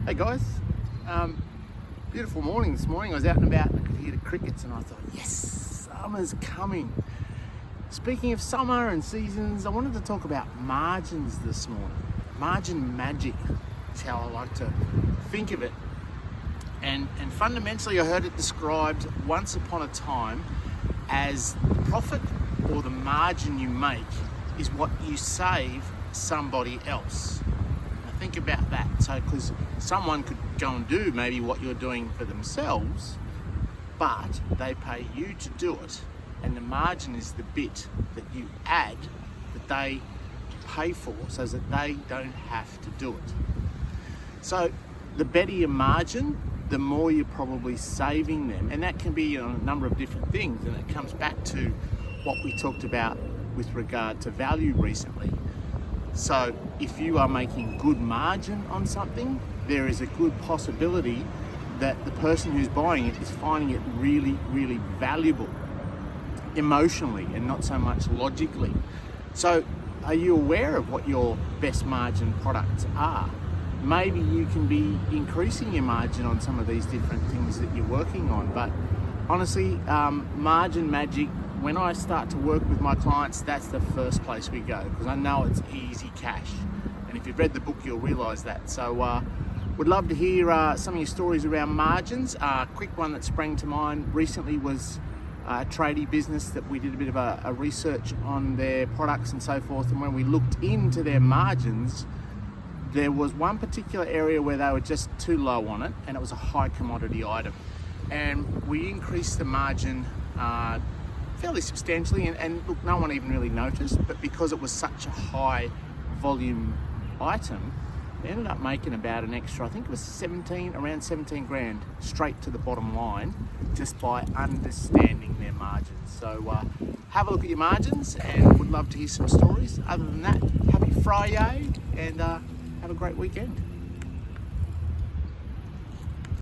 Hey guys, beautiful morning this morning. I was out and about and I could hear the crickets and I thought, yes, summer's coming. Speaking of summer and seasons, I wanted to talk about margins this morning. Margin magic is how I like to think of it. And fundamentally I heard it described once upon a time as the profit or the margin you make is what you save somebody else. Think about that. So, because someone could go and do maybe what you're doing for themselves, but they pay you to do it, and the margin is the bit that you add that they pay for so that they don't have to do it. So the better your margin, the more you're probably saving them, and that can be on a number of different things, and it comes back to what we talked about with regard to value recently. So if you are making good margin on something, there is a good possibility that the person who's buying it is finding it really, really valuable emotionally and not so much logically. So are you aware of what your best margin products are? Maybe you can be increasing your margin on some of these different things that you're working on, but honestly, margin magic, when I start to work with my clients, that's the first place we go, because I know it's easy cash. And if you've read the book, you'll realise that. So would love to hear some of your stories around margins. A quick one that sprang to mind recently was a tradie business that we did a bit of a research on their products and so forth. And when we looked into their margins, there was one particular area where they were just too low on it, and it was a high commodity item. And we increased the margin fairly substantially, and look, no one even really noticed, but because it was such a high volume item, they ended up making about an extra, I think it was around 17 grand straight to the bottom line, just by understanding their margins. So have a look at your margins, and would love to hear some stories. Other than that, happy Friday, and have a great weekend.